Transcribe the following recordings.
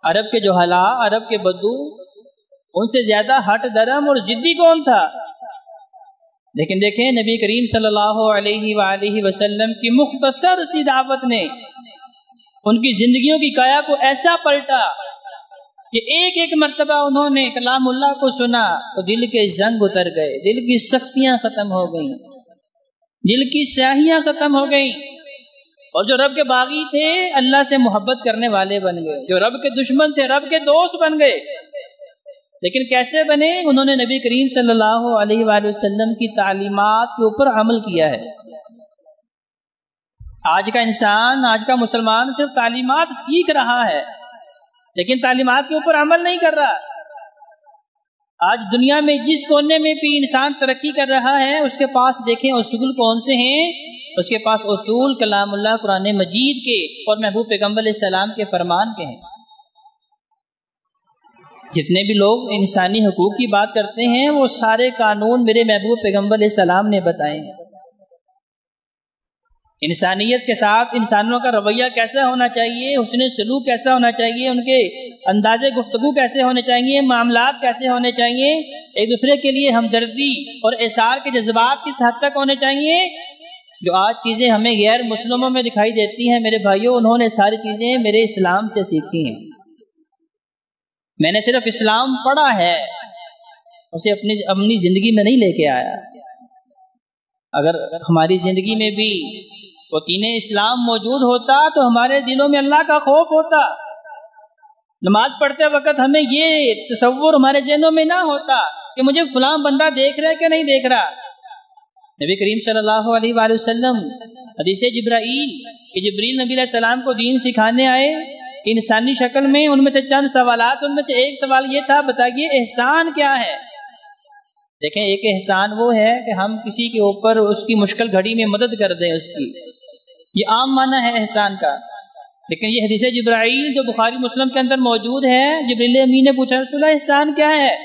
عرب کے جوہلا، عرب کے بدو، ان سے زیادہ ہٹ درم اور ضدی کون تھا؟ لیکن دیکھیں نبی کریم صلی اللہ علیہ وآلہ وسلم کی مختصر سی دعوت نے ان کی زندگیوں کی کایا کو ایسا پلٹا کہ ایک ایک مرتبہ انہوں نے کلام اللہ کو سنا تو دل کے زنگ اتر گئے، دل کی سختیاں ختم ہو گئیں، دل کی سیاہیاں ختم ہو گئیں، اور جو رب کے باغی تھے اللہ سے محبت کرنے والے بن گئے، جو رب کے دشمن تھے رب کے دوست بن گئے۔ لیکن کیسے بنے؟ انہوں نے نبی کریم صلی اللہ علیہ وآلہ وسلم کی تعلیمات کے اوپر عمل کیا ہے۔ آج کا انسان، آج کا مسلمان صرف تعلیمات سیکھ رہا ہے لیکن تعلیمات کے اوپر عمل نہیں کر رہا۔ آج دنیا میں جس کونے میں بھی انسان ترقی کر رہا ہے اس کے پاس دیکھیں اصول کون سے ہیں؟ اس کے پاس اصول کلام اللہ قرآن مجید کے اور محبوب پیغمبر علیہ السلام کے فرمان کے ہیں۔ جتنے بھی لوگ انسانی حقوق کی بات کرتے ہیں وہ سارے قانون میرے محبوب پیغمبر علیہ السلام نے بتائے ہیں۔ انسانیت کے ساتھ انسانوں کا رویہ کیسا ہونا چاہیے، حسن سلوک کیسا ہونا چاہیے، ان کے انداز گفتگو کیسے ہونے چاہیے، معاملات کیسے ہونے چاہیے، ایک دوسرے کے لیے ہمدردی اور احسان کے جذبات کس حد تک ہونے چاہیے۔ جو آج چیزیں ہمیں غیر مسلموں میں دکھائی دیتی ہیں میرے بھائیوں، انہوں نے ساری چیزیں میرے اسلام سے سیکھی ہیں۔ میں نے صرف اسلام پڑھا ہے، اسے اپنی زندگی میں نہیں لے کے آیا۔ اگر ہماری زندگی میں بھی وہ دین اسلام موجود ہوتا تو ہمارے دلوں میں اللہ کا خوف ہوتا، نماز پڑھتے وقت ہمیں یہ تصور ہمارے ذہنوں میں نہ ہوتا کہ مجھے فلاں بندہ دیکھ رہا ہے کہ نہیں دیکھ رہا۔ نبی کریم صلی اللہ علیہ وآلہ وسلم حدیث جبرائیل کہ جبریل نبی علیہ السلام کو دین سکھانے آئے انسانی شکل میں، ان میں سے چند سوالات، ان میں سے ایک سوال یہ تھا بتائیے احسان کیا ہے؟ دیکھیں ایک احسان وہ ہے کہ ہم کسی کے اوپر اس کی مشکل گھڑی میں مدد کر دیں، اس کی، یہ عام معنی ہے احسان کا۔ لیکن یہ حدیث جبرائیل جو بخاری مسلم کے اندر موجود ہے، جبریل امین نے پوچھا رسول اللہ احسان کیا ہے؟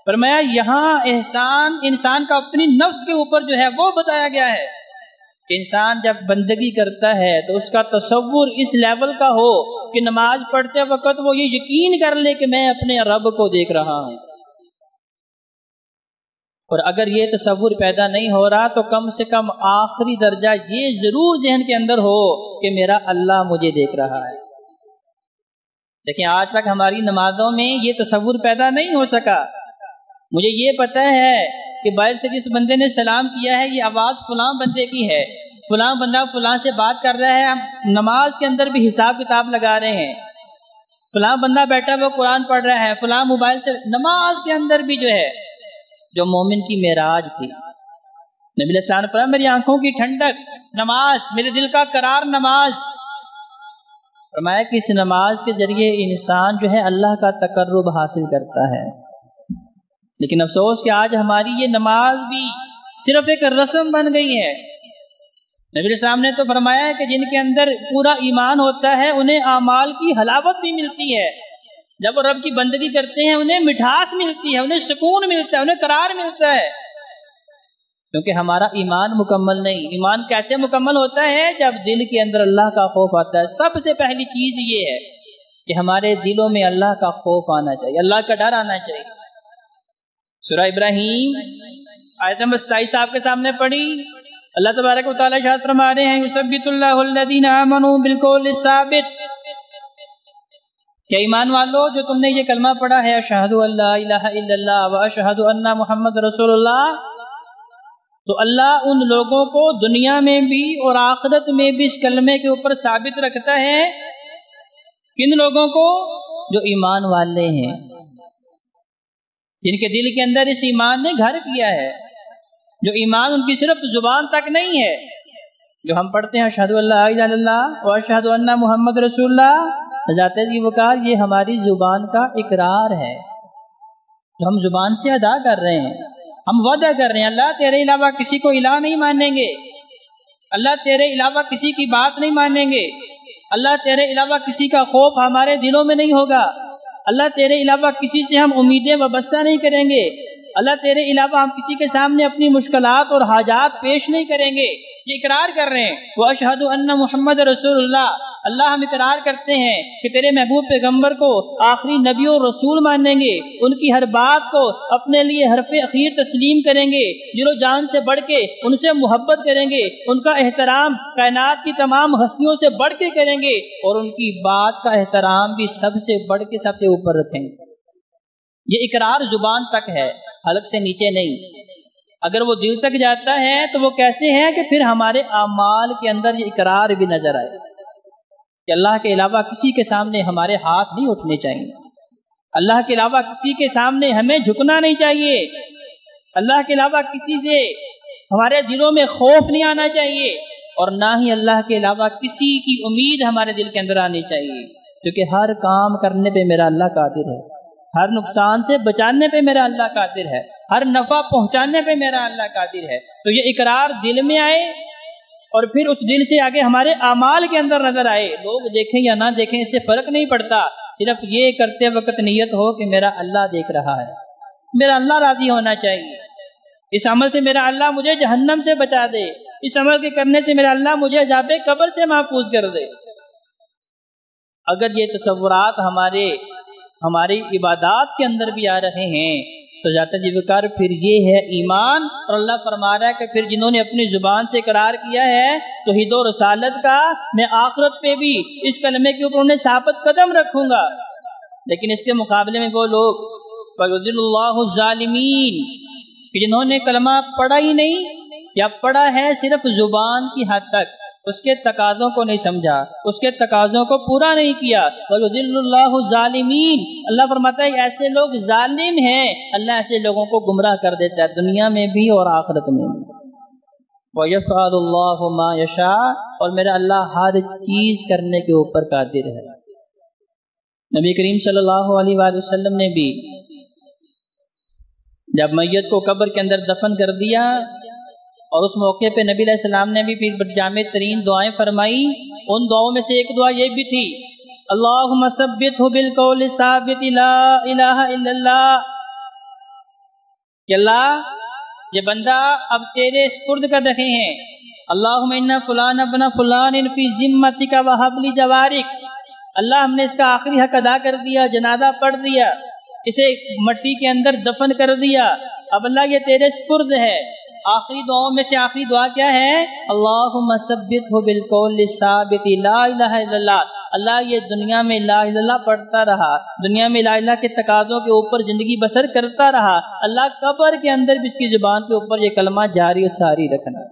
فرمایا یہاں احسان انسان کا اپنی نفس کے اوپر جو ہے وہ بتایا گیا ہے کہ انسان جب بندگی کرتا ہے تو اس کا تصور اس لیول کا ہو کہ نماز پڑھتے وقت وہ یہ یقین کر لے کہ میں اپنے رب کو دیکھ رہا ہوں، اور اگر یہ تصور پیدا نہیں ہو رہا تو کم سے کم آخری درجہ یہ ضرور ذہن کے اندر ہو کہ میرا اللہ مجھے دیکھ رہا ہے۔ لیکن آج تک ہماری نمازوں میں یہ تصور پیدا نہیں ہو سکا۔ مجھے یہ پتہ ہے کہ باہر سے جس بندے نے سلام کیا ہے یہ آواز فلاں بندے کی ہے، فلاں بندہ فلاں سے بات کر رہا ہے، ہم نماز کے اندر بھی حساب کتاب لگا رہے ہیں، فلاں بندہ بیٹھا وہ قرآن پڑھ رہا ہے، فلاں موبائل سے، نماز کے اندر بھی جو ہے جو مومن کی معراج تھی۔ نبی علیہ السلام نے فرمایا میری آنکھوں کی ٹھنڈک نماز، میرے دل کا قرار نماز۔ فرمایا کہ اس نماز کے ذریعے انسان جو ہے اللہ کا تقرب حاصل کرتا ہے۔ لیکن افسوس کہ آج ہماری یہ نماز بھی صرف ایک رسم بن گئی ہے۔ نبی علیہ السلام نے تو فرمایا ہے کہ جن کے اندر پورا ایمان ہوتا ہے انہیں اعمال کی حلاوت بھی ملتی ہے، جب وہ رب کی بندگی کرتے ہیں انہیں مٹھاس ملتی ہے، انہیں سکون ملتا ہے، انہیں قرار ملتا ہے، کیونکہ ہمارا ایمان مکمل نہیں۔ ایمان کیسے مکمل ہوتا ہے؟ جب دل کے اندر اللہ کا خوف آتا ہے۔ سب سے پہلی چیز یہ ہے کہ ہمارے دلوں میں اللہ کا خوف آنا چاہیے، اللہ کا ڈر آنا چاہیے۔ سورہ ابراہیم آیت نمبر 27 آپ کے سامنے پڑھی، اللہ تبارک و تعالیٰ ارشاد فرما رہے ہیں یثبت اللہ الذین آمنوا بالقول الثابت، کہ ایمان والو جو تم نے یہ کلمہ پڑھا ہے اشہد ان لا الہ الا اللہ واشہد ان محمد رسول اللہ، تو اللہ ان لوگوں کو دنیا میں بھی اور آخرت میں بھی اس کلمے کے اوپر ثابت رکھتا ہے۔ کن لوگوں کو؟ جو ایمان والے ہیں، جن کے دل کے اندر اس ایمان نے گھر کیا ہے، جو ایمان ان کی صرف زبان تک نہیں ہے، جو ہم پڑھتے ہیں اشہد ان لا الہ الا اللہ واشہد ان محمد رسول اللہ، ذات کی وقار، یہ ہماری زبان کا اقرار ہے جو ہم زبان سے ادا کر رہے ہیں۔ ہم وعدہ کر رہے ہیں اللہ تیرے علاوہ کسی کو الہ نہیں مانیں گے، اللہ تیرے علاوہ کسی کی بات نہیں مانیں گے، اللہ تیرے علاوہ کسی کا خوف ہمارے دلوں میں نہیں ہوگا، اللہ تیرے علاوہ کسی سے ہم امیدیں وابستہ نہیں کریں گے، اللہ تیرے علاوہ ہم کسی کے سامنے اپنی مشکلات اور حاجات پیش نہیں کریں گے، یہ اقرار کر رہے ہیں۔ وَأَشْهَدُ أَنَّ مُحَمَّدَ رسول اللہ، اللہ ہم اقرار کرتے ہیں کہ تیرے محبوب پیغمبر کو آخری نبی اور رسول مانیں گے، ان کی ہر بات کو اپنے لیے حرف اخیر تسلیم کریں گے، دل و جان سے بڑھ کے ان سے محبت کریں گے، ان کا احترام کائنات کی تمام ہستیوں سے بڑھ کے کریں گے، اور ان کی بات کا احترام بھی سب سے بڑھ کے سب سے اوپر رکھیں گے۔ یہ اقرار زبان تک ہے، حلق سے نیچے نہیں۔ اگر وہ دل تک جاتا ہے تو وہ کیسے ہے کہ پھر ہمارے اعمال کے اندر یہ اقرار بھی نظر آئے کہ اللہ کے علاوہ کسی کے سامنے ہمارے ہاتھ نہیں اٹھنے چاہیے، اللہ کے علاوہ کسی کے سامنے ہمیں جھکنا نہیں چاہیے، اللہ کے علاوہ کسی سے ہمارے دلوں میں خوف نہیں آنا چاہیے، اور نہ ہی اللہ کے علاوہ کسی کی امید ہمارے دل کے اندر آنی چاہیے، کیونکہ ہر کام کرنے پہ میرا اللہ قادر ہے، ہر نقصان سے بچانے پہ میرا اللہ قادر ہے، ہر نفع پہنچانے پہ میرا اللہ قادر ہے۔ تو یہ اقرار دل میں آئے اور پھر اس دل سے آگے ہمارے اعمال کے اندر نظر آئے، لوگ دیکھیں یا نہ دیکھیں اس سے فرق نہیں پڑتا، صرف یہ کرتے وقت نیت ہو کہ میرا اللہ دیکھ رہا ہے، میرا اللہ راضی ہونا چاہیے، اس عمل سے میرا اللہ مجھے جہنم سے بچا دے، اس عمل کے کرنے سے میرا اللہ مجھے عذاب قبر سے محفوظ کر دے۔ اگر یہ تصورات ہماری عبادات کے اندر بھی آ رہے ہیں تو جاتا جی بکار پھر یہ ہے ایمان، اور اللہ فرما رہا ہے کہ پھر جنہوں نے اپنی زبان سے اقرار کیا ہے توحید و رسالت کا، میں آخرت پہ بھی اس کلمے کے اوپر انہیں ثابت قدم رکھوں گا۔ لیکن اس کے مقابلے میں وہ لوگ فَيُضِلُّ اللَّهُ الظَّالِمِينَ کہ جنہوں نے کلمہ پڑھا ہی نہیں یا پڑھا ہے صرف زبان کی حد تک، اس کے تقاضوں کو نہیں سمجھا، اس کے تقاضوں کو پورا نہیں کیا، وَيُضِلُّ اللَّهُ الظَّالِمِينَ اللہ فرماتا ہے ایسے لوگ ظالم ہیں، اللہ ایسے لوگوں کو گمراہ کر دیتا ہے دنیا میں بھی اور آخرت میں بھی۔ وَيَفْعَلُ اللَّهُ مَا يَشَاءُ اور میرا اللہ ہر چیز کرنے کے اوپر قادر ہے۔ نبی کریم صلی اللہ علیہ وآلہ وسلم نے بھی جب میت کو قبر کے اندر دفن کر دیا اور اس موقع پہ نبی علیہ السلام نے بھی پھر جامع ترین دعائیں فرمائی، ان دعاؤں میں سے ایک دعا یہ بھی تھی، اللہم ثبتہ بالقول ثابت لا الہ الا اللہ، کہ اللہ یہ بندہ اب تیرے سپرد کر رکھے ہیں، اللہم انا فلان ابن فلان فی ذمتک وہب لی جوارک، اللہ ہم نے اس کا آخری حق ادا کر دیا، جنازہ پڑھ دیا، اسے مٹی کے اندر دفن کر دیا، اب اللہ یہ تیرے سپرد ہے۔ آخری دعاؤں میں سے آخری دعا کیا ہے؟ اللہم ثبتہ بالقول ثابت لا الہ الا اللہ، اللہ یہ دنیا میں لا الہ الا اللہ پڑھتا رہا، دنیا میں لا الہ کے تقاضوں کے اوپر زندگی بسر کرتا رہا، اللہ قبر کے اندر بھی اس کی زبان کے اوپر یہ کلمہ جاری و ساری رکھنا۔